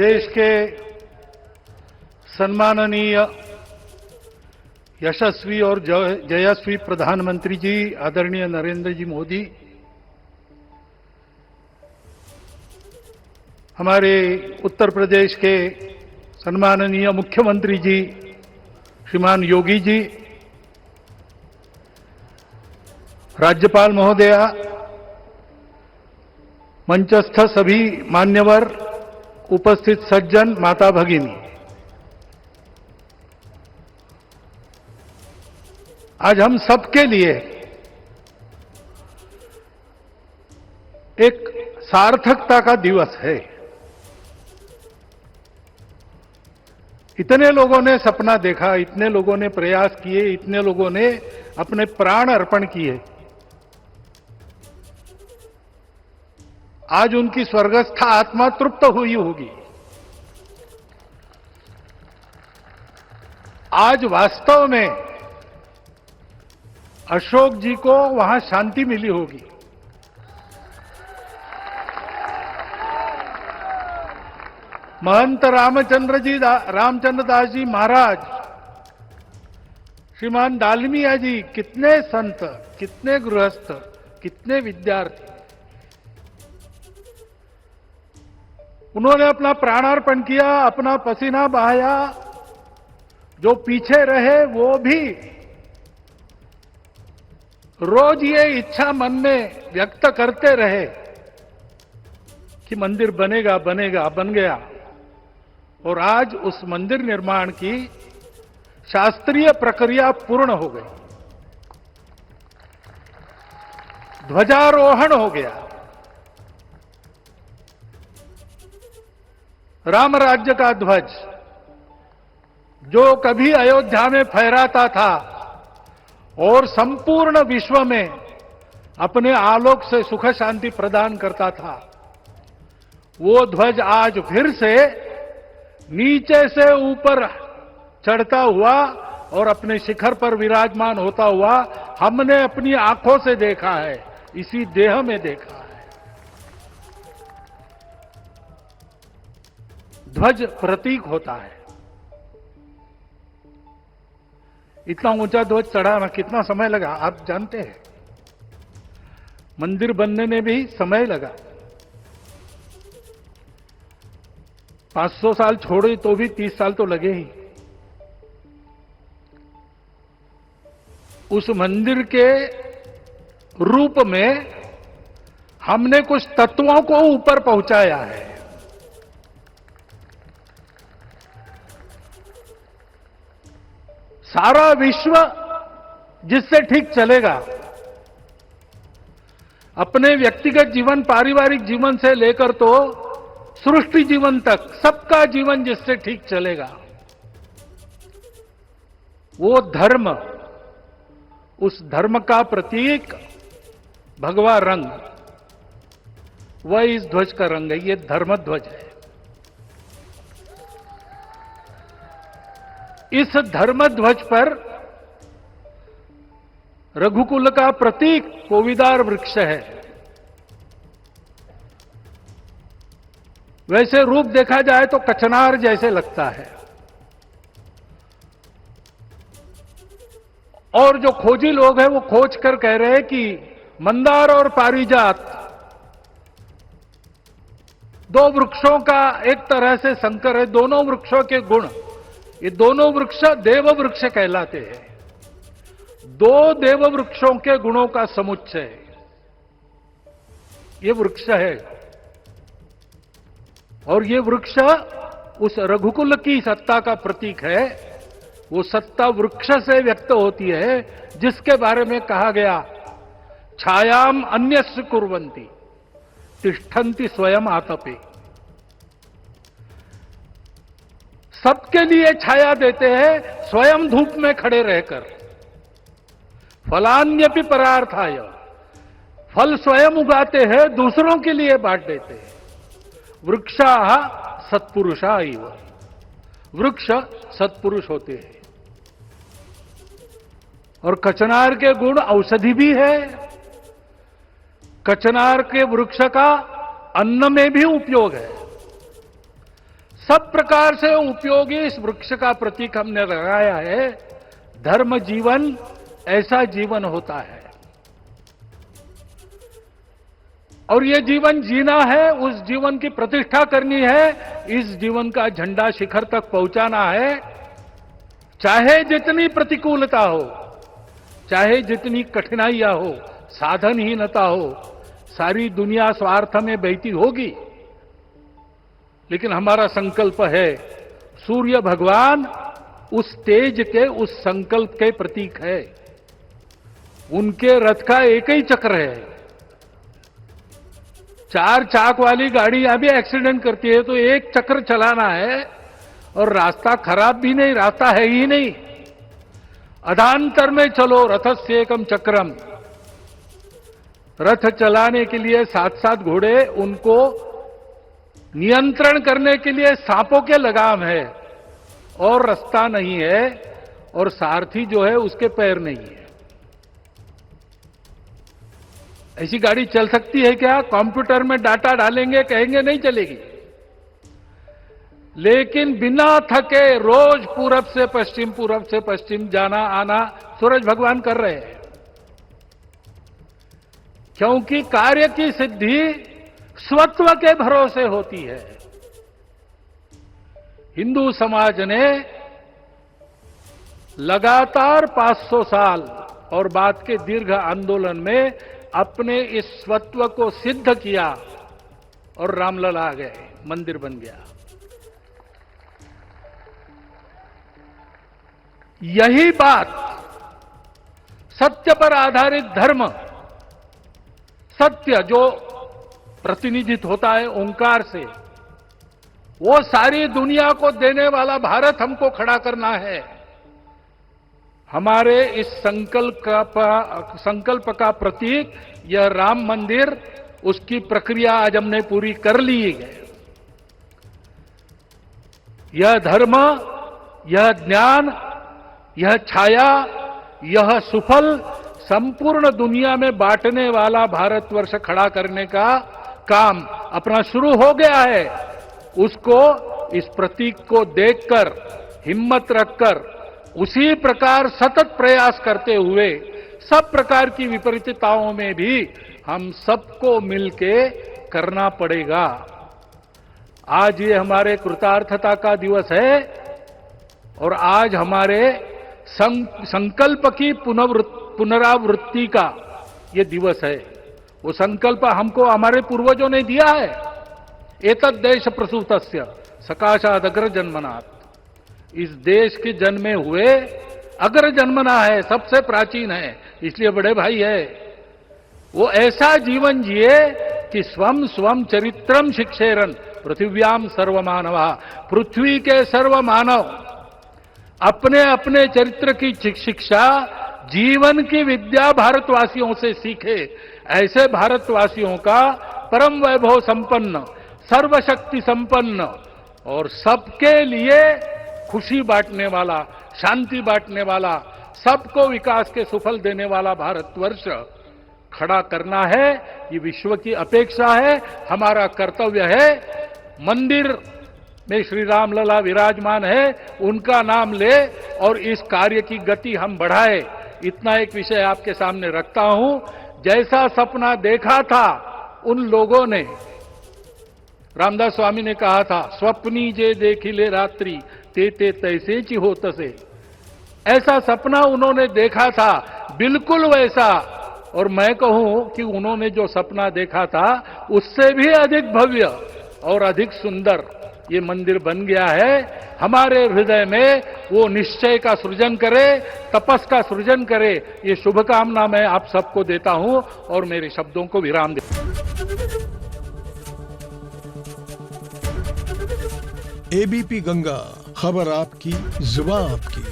देश के सम्माननीय यशस्वी और जयस्वी प्रधानमंत्री जी आदरणीय नरेंद्र जी मोदी, हमारे उत्तर प्रदेश के सम्माननीय मुख्यमंत्री जी श्रीमान योगी जी, राज्यपाल महोदया, मंचस्थ सभी मान्यवर, उपस्थित सज्जन, माता भगिनी, आज हम सबके लिए एक सार्थकता का दिवस है। इतने लोगों ने सपना देखा, इतने लोगों ने प्रयास किए, इतने लोगों ने अपने प्राण अर्पण किए। आज उनकी स्वर्गस्थ आत्मा तृप्त हुई होगी। आज वास्तव में अशोक जी को वहां शांति मिली होगी। महंत रामचंद्र दास जी महाराज, श्रीमान दालमिया जी, कितने संत, कितने गृहस्थ, कितने विद्यार्थी, उन्होंने अपना प्राणार्पण किया, अपना पसीना बहाया। जो पीछे रहे वो भी रोज ये इच्छा मन में व्यक्त करते रहे कि मंदिर बनेगा बनेगा, बन गया। और आज उस मंदिर निर्माण की शास्त्रीय प्रक्रिया पूर्ण हो गई, ध्वजारोहण हो गया। राम राज्य का ध्वज जो कभी अयोध्या में फहराता था और संपूर्ण विश्व में अपने आलोक से सुख शांति प्रदान करता था, वो ध्वज आज फिर से नीचे से ऊपर चढ़ता हुआ और अपने शिखर पर विराजमान होता हुआ हमने अपनी आंखों से देखा है, इसी देह में देखा है। ध्वज प्रतीक होता है। इतना ऊंचा ध्वज चढ़ाना कितना समय लगा आप जानते हैं। मंदिर बनने में भी समय लगा। 500 साल छोड़े तो भी 30 साल तो लगे ही। उस मंदिर के रूप में हमने कुछ तत्वों को ऊपर पहुंचाया है। सारा विश्व जिससे ठीक चलेगा, अपने व्यक्तिगत जीवन, पारिवारिक जीवन से लेकर तो सृष्टि जीवन तक सबका जीवन जिससे ठीक चलेगा, वो धर्म, उस धर्म का प्रतीक भगवा रंग, वह इस ध्वज का रंग है। ये धर्म ध्वज है। इस धर्म ध्वज पर रघुकुल का प्रतीक कोविदार वृक्ष है। वैसे रूप देखा जाए तो कचनार जैसे लगता है। और जो खोजी लोग हैं वो खोज कर कह रहे हैं कि मंदार और पारिजात दो वृक्षों का एक तरह से संकर है। दोनों वृक्षों के गुण, ये दोनों वृक्ष देव वृक्ष कहलाते हैं। दो देव वृक्षों के गुणों का समुच्चय ये वृक्ष है। और ये वृक्ष उस रघुकुल की सत्ता का प्रतीक है। वो सत्ता वृक्ष से व्यक्त होती है, जिसके बारे में कहा गया, छायाम अन्यस्य कुर्वन्ति तिष्ठन्ति स्वयं आतपे। सबके लिए छाया देते हैं, स्वयं धूप में खड़े रहकर। फलान्यपि परार्थाय, फल स्वयं उगाते हैं, दूसरों के लिए बांट देते हैं। वृक्षाः सत्पुरुषा इव, वृक्ष सत्पुरुष होते हैं। और कचनार के गुण औषधि भी है। कचनार के वृक्ष का अन्न में भी उपयोग है। सब प्रकार से उपयोगी इस वृक्ष का प्रतीक हमने लगाया है। धर्म जीवन ऐसा जीवन होता है, और ये जीवन जीना है, उस जीवन की प्रतिष्ठा करनी है, इस जीवन का झंडा शिखर तक पहुंचाना है। चाहे जितनी प्रतिकूलता हो, चाहे जितनी कठिनाइयां हो, साधनहीनता हो, सारी दुनिया स्वार्थ में बहती होगी, लेकिन हमारा संकल्प है, सूर्य भगवान उस तेज के, उस संकल्प के प्रतीक है। उनके रथ का एक ही चक्र है। 4 चाक वाली गाड़ियां भी एक्सीडेंट करती है तो एक चक्र चलाना है, और रास्ता खराब भी नहीं, रास्ता है ही नहीं। अधांतर में चलो रथस्य एकम चक्रम। रथ चलाने के लिए 7-7 घोड़े, उनको नियंत्रण करने के लिए सांपों के लगाम है, और रास्ता नहीं है, और सारथी जो है उसके पैर नहीं है। ऐसी गाड़ी चल सकती है क्या? कंप्यूटर में डाटा डालेंगे, कहेंगे नहीं चलेगी। लेकिन बिना थके रोज पूरब से पश्चिम जाना आना सूरज भगवान कर रहे हैं, क्योंकि कार्य की सिद्धि स्वत्व के भरोसे होती है। हिंदू समाज ने लगातार 500 साल और बाद के दीर्घ आंदोलन में अपने इस स्वत्व को सिद्ध किया, और रामलला आ गए, मंदिर बन गया। यही बात सत्य पर आधारित धर्म, सत्य जो प्रतिनिधित्व होता है ओंकार से, वो सारी दुनिया को देने वाला भारत हमको खड़ा करना है। हमारे इस संकल्प का प्रतीक यह राम मंदिर, उसकी प्रक्रिया आज हमने पूरी कर ली है। यह धर्म, यह ज्ञान, यह छाया, यह सुफल संपूर्ण दुनिया में बांटने वाला भारतवर्ष खड़ा करने का काम अपना शुरू हो गया है। उसको, इस प्रतीक को देखकर, हिम्मत रखकर, उसी प्रकार सतत प्रयास करते हुए सब प्रकार की विपरीतताओं में भी हम सबको मिलके करना पड़ेगा। आज ये हमारे कृतार्थता का दिवस है, और आज हमारे संकल्प की पुनरावृत्ति का ये दिवस है। वो संकल्प हमको हमारे पूर्वजों ने दिया है। एतद् देश प्रसूतस्य सकाशाद अग्र जन्मनात्। इस देश के जन्मे हुए अग्र जन्मना है, सबसे प्राचीन है, इसलिए बड़े भाई है। वो ऐसा जीवन जिए कि स्वम स्वम चरित्रम शिक्षेरन पृथिव्याम सर्वमानवा। पृथ्वी के सर्व मानव अपने अपने चरित्र की शिक्षा, जीवन की विद्या भारतवासियों से सीखे। ऐसे भारतवासियों का परम वैभव संपन्न, सर्वशक्ति संपन्न और सबके लिए खुशी बांटने वाला, शांति बांटने वाला, सबको विकास के सुफल देने वाला भारतवर्ष खड़ा करना है। ये विश्व की अपेक्षा है, हमारा कर्तव्य है। मंदिर में श्री रामलला विराजमान है, उनका नाम ले और इस कार्य की गति हम बढ़ाए। इतना एक विषय आपके सामने रखता हूं। जैसा सपना देखा था उन लोगों ने, रामदास स्वामी ने कहा था, स्वप्नी जे देखिले रात्रि ते तैसे ची हो तसे। ऐसा सपना उन्होंने देखा था, बिल्कुल वैसा। और मैं कहूं कि उन्होंने जो सपना देखा था उससे भी अधिक भव्य और अधिक सुंदर ये मंदिर बन गया है। हमारे हृदय में वो निश्चय का सृजन करे, तपस का सृजन करे, ये शुभकामना मैं आप सबको देता हूं और मेरे शब्दों को विराम देता हूं। एबीपी गंगा, खबर आपकी, जुबान आपकी।